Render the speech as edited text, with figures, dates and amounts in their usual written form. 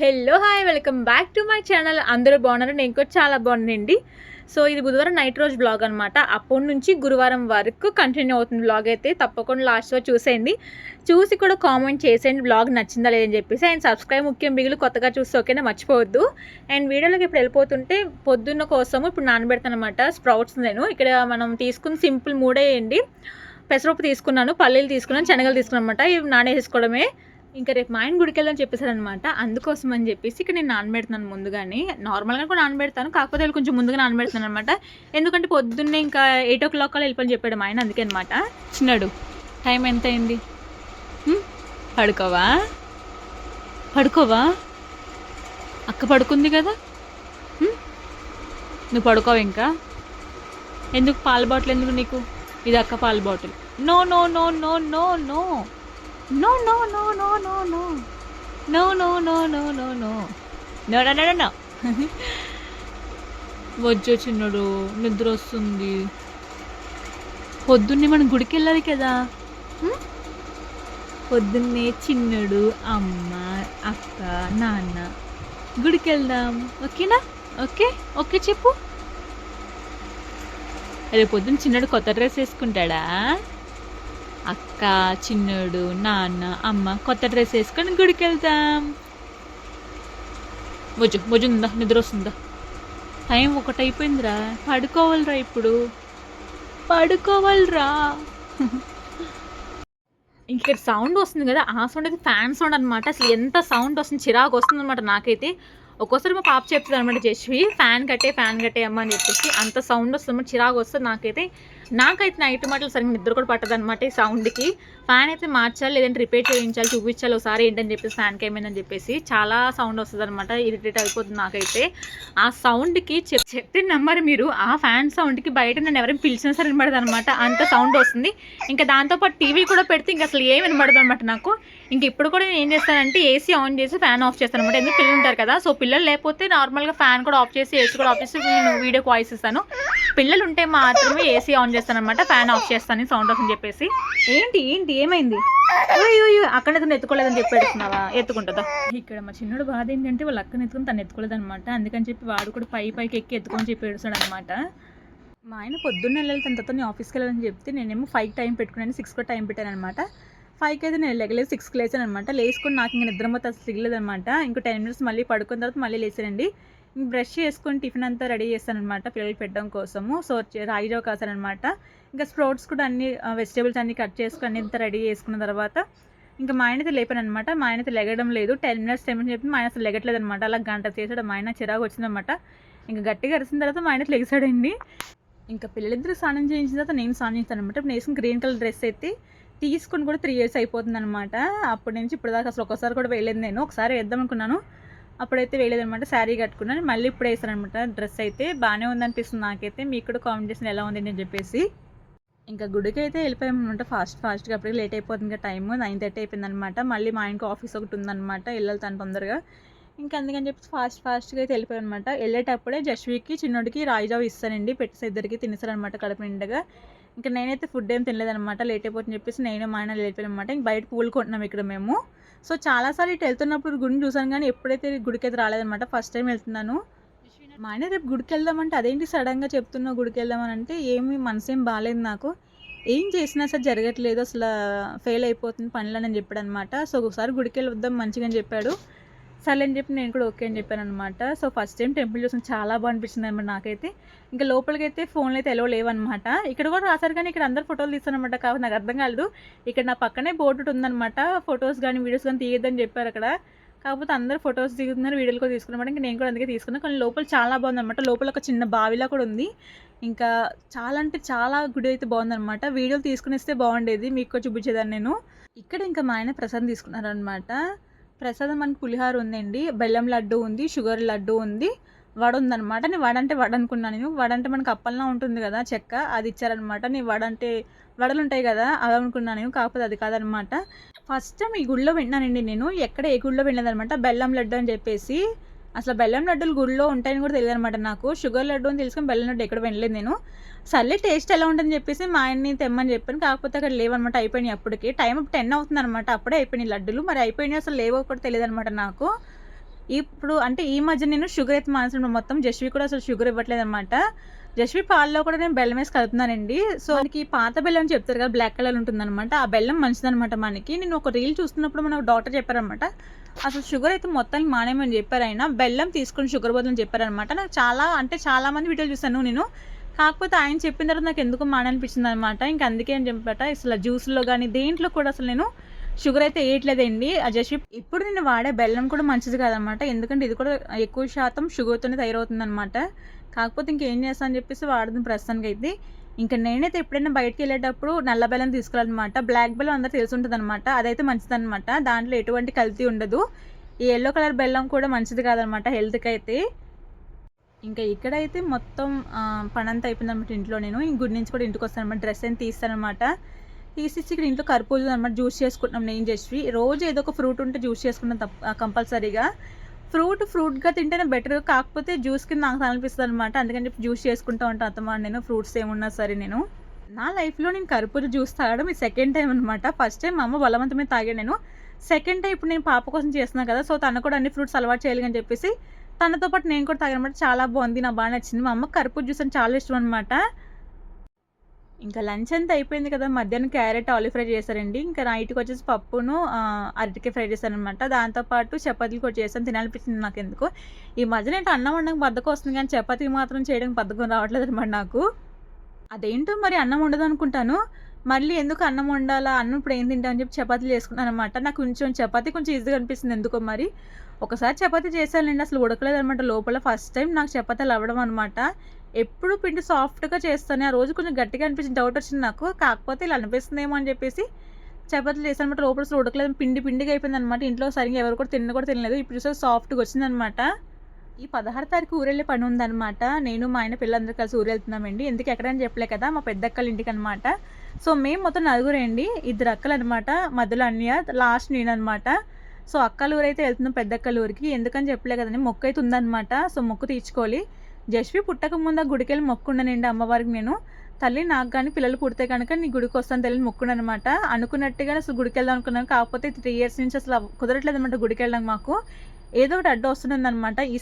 Hello hi welcome back to my channel. అందరూ బాగున్నారు, నేను కూడా చాలా బాగున్నానండి. సో ఇది బుధవారం నైట్ రోజు బ్లాగ్ అనమాట. అప్పటి నుంచి గురువారం వరకు కంటిన్యూ అవుతుంది బ్లాగ్. అయితే తప్పకుండా లాస్ట్లో చూసేయండి, చూసి కూడా కామెంట్ చేసేయండి బ్లాగ్ నచ్చిందా లేదని చెప్పేసి. అండ్ సబ్స్క్రైబ్ ముఖ్యం, బిగులు కొత్తగా చూస్తే ఓకేనా మర్చిపోవద్దు. అండ్ వీడియోలోకి ఇప్పుడు వెళ్ళిపోతుంటే పొద్దున్న కోసము ఇప్పుడు నానబెడతాను అనమాట స్ప్రౌట్స్. నేను ఇక్కడ మనం తీసుకుని సింపుల్ మూడే వేయండి. పెసరపప్పు తీసుకున్నాను, పల్లీలు తీసుకున్నాను, శనగలు తీసుకున్నాను అనమాట. ఇవి నానేసుకోవడమే. ఇంకా రేపు మా ఆయన గుడికి వెళ్దామని చెప్పేశారనమాట. అందుకోసం అని చెప్పేసి ఇక్కడ నేను నానబెడుతున్నాను ముందుగానే. నార్మల్గా కూడా నానబెడతాను, కాకపోతే వాళ్ళు కొంచెం ముందుగా నానబెడుతున్నాను అనమాట. ఎందుకంటే పొద్దున్నే ఇంకా 8 o'clock కల్లా వెళ్ళిపోని చెప్పాడు మా ఆయన, అందుకే అనమాట. చిన్నాడు టైం ఎంత అయింది? పడుకోవా పడుకోవా అక్క పడుకుంది కదా, నువ్వు పడుకోవు ఇంకా. ఎందుకు పాల బాటిల్ ఎందుకు నీకు? ఇది అక్క పాల bottle. No no no no no no no no no no no no no no no no no no no no no no వచ్చే చిన్నడు, నిద్ర వస్తుంది. పొద్దున్నే మనం గుడికి వెళ్ళాలి కదా. పొద్దున్నే చిన్నడు, అమ్మ, అక్క, నాన్న గుడికి వెళ్దాం, ఓకేనా? ఓకే ఓకే చెప్పు. రేపు పొద్దున్న చిన్నడు కొత్త డ్రెస్ వేసుకుంటాడా? అక్క, చిన్నడు, నాన్న, అమ్మ కొత్త డ్రెస్ వేసుకొని గుడికి వెళ్తాం. వజుందా, నిద్ర వస్తుందా? టైం 1 అయిపోయిందిరా, పడుకోవాలిరా. ఇప్పుడు పడుకోవాలిరా. ఇంక సౌండ్ వస్తుంది కదా, ఆ సౌండ్ అయితే ఫ్యాన్ సౌండ్ అనమాట. అసలు ఎంత సౌండ్ వస్తుంది, చిరాకు వస్తుంది అనమాట నాకైతే. ఒక్కోసారి మా పాప చెప్తుంది అనమాట, జస్వి ఫ్యాన్ కట్టే అమ్మ అని చెప్పేసి. అంత సౌండ్ వస్తుంది అనమాట, చిరాకు వస్తుంది నాకైతే. నైట్ మాటలు సరిగ్గా నిద్ర కూడా పట్టదు అనమాట ఈ సౌండ్కి. ఫ్యాన్ అయితే మార్చాలి, లేదంటే రిపేర్ చేయించాలి, చూపించాలి ఒకసారి ఏంటని చెప్పేసి, ఫ్యాన్కి ఏమైందని చెప్పేసి. చాలా సౌండ్ వస్తుంది అనమాట, ఇరిటేట్ అయిపోతుంది నాకైతే ఆ సౌండ్కి. చెప్తే నమ్మరు మీరు, ఆ ఫ్యాన్ సౌండ్కి బయట నన్ను ఎవరైనా పిలిచినా సరే వినబడదు అనమాట, అంత సౌండ్ వస్తుంది. ఇంకా దాంతోపాటు టీవీ కూడా పెడితే ఇంకా అసలు ఏం వినబడదు అనమాట నాకు. ఇంక ఇప్పుడు కూడా నేను ఏం చేస్తానంటే ఏసీ ఆన్ చేసి ఫ్యాన్ ఆఫ్ చేస్తాను అనమాట. ఎందుకు పిల్లలు ఉంటారు కదా, సో పిల్లలు లేకపోతే నార్మల్గా ఫ్యాన్ కూడా ఆఫ్ చేసి, ఏసీ కూడా ఆఫ్ చేసి నేను వీడియోకి వాయిస్ ఇస్తాను. పిల్లలు ఉంటే మాత్రమే ఏసీ ఆన్ చేస్తాను అనమాట, ఫ్యాన్ ఆఫ్ చేస్తాను సౌండ్ ఆఫ్ అని చెప్పేసి. ఏంటి ఏంటి ఏమైంది? అక్కడనే తను ఎత్తుకోలేదని చెప్పి ఎడుతున్నావా? ఎత్తుకుంటుందా? ఇక్కడ మా చిన్నడు బాధ ఏంటంటే వాళ్ళ అక్కని ఎత్తుకుని తను ఎత్తుకోలేదు అనమాట. అందుకని చెప్పి వాడు కూడా పైకి ఎక్కి ఎత్తుకొని చెప్పి ఏడుస్తాడు అనమాట. మా ఆయన పొద్దున్న వెళ్ళాలి, తన తర్వాత నేను ఆఫీస్కి వెళ్ళాలని చెప్తే నేనేమో 5 టైం పెట్టుకున్నాను, 6 కూడా టైం పెట్టాను అనమాట. 5కి అయితే నేను లెగలేదు, 6కి లేచాను అనమాట. లేసుకొని నాకు ఇంకా నిద్ర మొత్తం అసలు సిగలేదు అనమాట. ఇంకో 10 minutes మళ్ళీ పడుకున్న తర్వాత మళ్ళీ లేచానండి. ఇంక బ్రష్ చేసుకొని టిఫిన్ అంతా రెడీ చేస్తాను అనమాట పిల్లలు పెట్టడం కోసము. సో రాయిజావ కాసానమాట. ఇంకా స్ప్రౌట్స్ కూడా అన్ని వెజిటేబుల్స్ అన్ని కట్ చేసుకుని అన్ని ఇంత రెడీ చేసుకున్న తర్వాత ఇంకా మా ఆయన అయితే లేపాను అనమాట. మా ఆయన అయితే లెగడం లేదు. 10 minutes టైం అని చెప్పి మా ఆయన అసలు లెగట్లేదు అనమాట. అలా గంట చేసాడు మా ఆయన, చిరాకు వచ్చిందనమాట. ఇంకా గట్టిగా అరిసిన తర్వాత మా ఆయన లెగిసాడండి. ఇంకా పిల్లలిద్దరూ స్నానం చేయించిన తర్వాత నేను స్నానం చేస్తాను అనమాట. ఇప్పుడు వేసుకుని గ్రీన్ కలర్ డ్రెస్ అయితే తీసుకుని కూడా 3 years అయిపోతుంది అనమాట. అప్పటి నుంచి ఇప్పుడు దాకా అసలు ఒకసారి కూడా వేయలేదు. నేను ఒకసారి వేద్దాం అనుకున్నాను, అప్పుడైతే వేయలేదనమాట. శారీ కట్టుకున్నాను, మళ్ళీ ఇప్పుడు వేసాను అనమాట. డ్రెస్ అయితే బాగానే ఉందనిపిస్తుంది నాకైతే. మీకు కూడా కామెంట్ చేసిన ఎలా ఉంది అని చెప్పేసి. ఇంకా గుడికి అయితే వెళ్ళిపోయామన్నమాట ఫాస్ట్గా. అప్పటికి లేట్ అయిపోతుంది టైము, 9:30 అయిపోయింది అనమాట. మళ్ళీ మా ఆయనకు ఆఫీస్ ఒకటి ఉందన్నమాట, వెళ్ళాలి తను తొందరగా. ఇంకా అందుకని చెప్పి ఫాస్ట్గా అయితే వెళ్ళిపోయాం అనమాట. వెళ్ళేటప్పుడే జస్వికి చిన్నోడికి రాయిజావ ఇస్తానండి, పెట్టేసి ఇద్దరికి తినేసారనమాట కడుపు నిండగా. ఇంకా నేనైతే ఫుడ్ ఏం తినలేదనమాట, లేట్ అయిపోతుందని చెప్పేసి నేను మా ఆయన వెళ్ళిపోయాను అనమాట. ఇంక బయట పూలు కొంటున్నాం ఇక్కడ మేము. సో చాలాసార్లు ఇటు వెళ్తున్నప్పుడు గుడిని చూసాను, కానీ ఎప్పుడైతే గుడికి అయితే రాలేదనమాట, ఫస్ట్ టైం వెళ్తున్నాను. మా ఆయన రేపు గుడికి వెళ్దామంటే అదేంటి సడన్గా చెప్తున్నావు గుడికి వెళ్దామని అంటే, ఏమి మనసేం బాగాలేదు నాకు, ఏం చేసినా సరే జరగట్లేదు, అసలు ఫెయిల్ అయిపోతుంది పనులని అని చెప్పాడు అనమాట. సో ఒకసారి గుడికి వెళ్ళి వద్దాం మంచిగా అని చెప్పాడు. సరే అని చెప్పి నేను కూడా ఓకే అని చెప్పాను అనమాట. సో ఫస్ట్ టైం టెంపుల్ చూసాను, చాలా బాగా అనిపించింది అనమాట నాకైతే. ఇంకా లోపలికి అయితే ఫోన్లు అయితే ఎలా లేవన్నమాట. ఇక్కడ కూడా రాశారు కానీ ఇక్కడ అందరు ఫోటోలు తీస్తానమాట, కాబట్టి నాకు అర్థం కాలేదు. ఇక్కడ నా పక్కనే బోర్డు ఉందన్నమాట, ఫొటోస్ కానీ వీడియోస్ కానీ తీయద్దని చెప్పారు అక్కడ. కాకపోతే అందరు ఫొటోస్ దిగుతున్నారు, వీడియోలు కూడా తీసుకున్నమాట. ఇంకా నేను కూడా అందుకే తీసుకున్నాను. కానీ లోపల చాలా బాగుందన్నమాట. లోపల ఒక చిన్న బావిలా కూడా ఉంది. ఇంకా చాలా అంటే చాలా గుడి అయితే బాగుందన్నమాట. వీడియోలు తీసుకునేస్తే బాగుండేది, మీకు చూపించేదాన్ని నేను. ఇక్కడ ఇంకా మా ఆయన ప్రసాదం తీసుకున్నారనమాట. ప్రసాదం మనకి పులిహార ఉందండి, బెల్లం లడ్డు ఉంది, షుగర్ లడ్డు ఉంది, వడ ఉందనమాట. నేను వడ అంటే వడ అనుకున్నాను. నేను వడ అంటే మనకు అప్పల్లా ఉంటుంది కదా చెక్క, అది ఇచ్చారనమాట. నేను వడ అంటే వడలు ఉంటాయి కదా అవి అనుకున్నాను నేను, కాకపోతే అది కాదనమాట. ఫస్ట్ టైం ఈ గుడిలో విన్నానండి నేను, ఎక్కడ ఏ గుడిలో వినలేదనమాట బెల్లం లడ్డు అని చెప్పేసి. అసలు బెల్లం లడ్డూలు గుడిలో ఉంటాయని కూడా తెలియదు అనమాట నాకు. షుగర్ లడ్డు అని తెలుసుకొని బెల్లం లడ్డు ఎక్కడ వినలేదు నేను. సర్లే టేస్ట్ ఎలా ఉంటుందని చెప్పేసి మా ఆయన్ని తెమ్మని చెప్పాను. కాకపోతే అక్కడ లేవన్నమాట, అయిపోయినాయి అప్పటికి. టైం 10 అవుతుంది అనమాట, అప్పుడే అయిపోయినాయి లడ్డులు. మరి అయిపోయినాయి అసలు లేవో కూడా తెలియదు అనమాట నాకు. ఇప్పుడు అంటే ఈ మధ్య నేను షుగర్ అయితే మానేసాను మొత్తం. జస్వి కూడా అసలు షుగర్ ఇవ్వట్లేదనమాట. జస్వి పాలలో కూడా నేను బెల్లం వేసి కలుపుతున్నానండి. సో, మనకి పాత బెల్లం అని చెప్తారు కదా! బ్లాక్ కలర్‌లో ఉంటుందనమాట. ఆ బెల్లం మంచిదనమాట మనకి. నేను ఒక రీల్ చూస్తున్నప్పుడు మనకు డాక్టర్ చెప్పారనమాట. అసలు షుగర్ అయితే మొత్తానికి మానేయమని చెప్పారాయన. బెల్లం తీసుకొని షుగర్ బదులు చెప్పారనమాట. నాకు చాలా మంది వీడియోలు చూసాను నేను. కాకపోతే ఆయన చెప్పిన తర్వాత నాకెందుకో మాననిపించిందనమాట. ఇంక అందుకే అని చెప్పాట అసలు జ్యూస్‌లో గాని, దేంట్లో కూడా అసలు నేను షుగర్ అయితే ఎయట్లేదండి. జస్ట్ ఇప్పుడు నేను వాడే బెల్లం కూడా మంచిది కాదనమాట. ఎందుకంటే ఇది కూడా ఎక్కువ శాతం షుగర్‌తోనే తయారవుతుందనమాట. కాకపోతే ఇంకేం చేస్తా అని చెప్పేసి వాడుతుంది ప్రస్తుతానికైతే. ఇంక నేనైతే ఎప్పుడైనా బయటికెళ్ళేటప్పుడు నల్ల బెల్లం తీసుకెళ్ళాలనమాట. బ్లాక్ బెల్లం అందరికి తెలిసుంటదనమాట. అదైతే మంచిదనమాట. దాంట్లో ఎటువంటి కల్తీ ఉండదు. ఈ యెల్లో కలర్ బెల్లం కూడా మంచిది కాదనమాట హెల్త్‌కైతే. ఇంకా ఇక్కడైతే మొత్తం పనంతా అయిపోయిందనమాట ఇంట్లో నేను. ఇంక గుడి నుంచి కూడా ఇంటికొస్తాననమాట. డ్రెస్ ఏం తీస్తాననమాట. తీసిచ్చి ఇక్కడ ఇంట్లో కర్బూజా అనమాట జ్యూస్ చేసుకుంటున్నాం నేను జస్వి. రోజు ఏదో ఒక ఫ్రూట్ ఉంటే జ్యూస్ చేసుకుంటాం కంపల్సరీగా. ఫ్రూట్‌గా తింటేనే బెటర్. కాకపోతే జ్యూస్ కింద నాకు అనిపిస్తదనమాట. అందుకని చెప్పి జ్యూస్ చేసుకుంటూ ఉంటాను అత్తమ్మ నేను ఫ్రూట్స్ ఏమున్నా సరే నేను. నా లైఫ్‌లో నేను కర్బూజా జ్యూస్ తాగడం ఇది సెకండ్ టైమ్ అనమాట. ఫస్ట్ టైమ్ మా అమ్మ బలవంతం మీద తాగాను నేను. సెకండ్ టైమ్ ఇప్పుడు నేను పాప కోసం చేస్తున్నా కదా! సో, తనకు కూడా అన్ని ఫ్రూట్స్ అలవాటు చేయాలి అని చెప్పేసి తనతో పాటు నేను కూడా తాగాననమాట. చాలా బాగుంది. నాకు బాగా నచ్చింది. మా అమ్మకి కర్బూజా జ్యూస్ అంటే చాలా ఇష్టం అనమాట. ఇంకా లంచ్ అంతా అయిపోయింది కదా! మధ్యాహ్నం క్యారెట్ ఆలూ ఫ్రై చేశారండి. ఇంకా నైట్‌కొచ్చేసి పప్పును అరటికాయ ఫ్రై చేశాననమాట. దాంతో పాటు చపాతీలు కూడా చేశాను. తినాలనిపించింది నాకెందుకో. ఈ మధ్యన ఏంటో అన్నం వండడానికి బద్ధకం వస్తుంది కానీ చపాతీ మాత్రం చేయడానికి బద్ధకం రావట్లేదనమాట నాకు. అదేంటో మరి అన్నం వండదనుకుంటాను. మళ్ళీ ఎందుకు అన్నం వండాలా? అన్నం ఇప్పుడు ఏం తింటా అని చెప్పి చపాతీలు చేసుకున్నాననమాట. నాకు చపాతీ కొంచెం ఈజీగా అనిపిస్తుంది ఎందుకో మరి. ఒకసారి చపాతీ చేశానులెండి. అసలు ఉడకలేదనమాట లోపల. ఫస్ట్ టైం నాకు చపాతీలు అవ్వడం అనమాట. ఎప్పుడు పిండి సాఫ్ట్‌గా చేస్తాను. ఆ రోజు కొంచెం గట్టిగా అనిపించింది. డౌట్ వచ్చింది నాకు. కాకపోతే ఇలా అనిపిస్తుందేమో అని చెప్పేసి చపాతీలు చేశాననమాట. లోపల అసలు ఉడకలేదు. పిండిగా అయిపోయిందనమాట. ఇంట్లో సరిగ్గా ఎవరు కూడా తినలేదు. ఇప్పుడు చూస్తే సాఫ్ట్‌గా వచ్చిందనమాట. ఈ 16 తారీఖు ఊరెళ్ళే పని ఉందనమాట. నేను మా ఆయన పిల్లలందరూ కలిసి ఊరెళ్తున్నామండి. ఎందుకు ఎక్కడని చెప్పలే కదా! మా పెద్దక్కళ్ళ ఇంటికనమాట. సో, మేము మొత్తం నలుగురే అండి. ఇద్దరు అక్కలనమాట. మధ్యలో అన్నయ్య, లాస్ట్ నేననమాట. సో, అక్కల ఊరైతే వెళ్తున్నాం పెద్దక్కల ఊరికి. ఎందుకని చెప్పలే కదండీ! మొక్కయితే ఉందనమాట. సో, మొక్కు తీర్చుకోవాలి. జస్వి పుట్టక ముందు ఆ గుడికెళ్ళి మొక్కున్నానండి అమ్మవారికి నేను. తల్లి నాకు గాని పిల్లలు పుడితే గనక నీ గుడికొస్తాను తల్లి అని మొక్కున్నాననమాట. అనుకున్నట్టుగానే అసలు గుడికెళ్దాం అనుకున్నాను. కాకపోతే 3 ఇయర్స్ నుంచి అసలు కుదరట్లేదనమాట గుడికెళ్ళడానికి మాకు. ఏదో ఒకటి అడ్డు వస్తుందనమాట. ఈ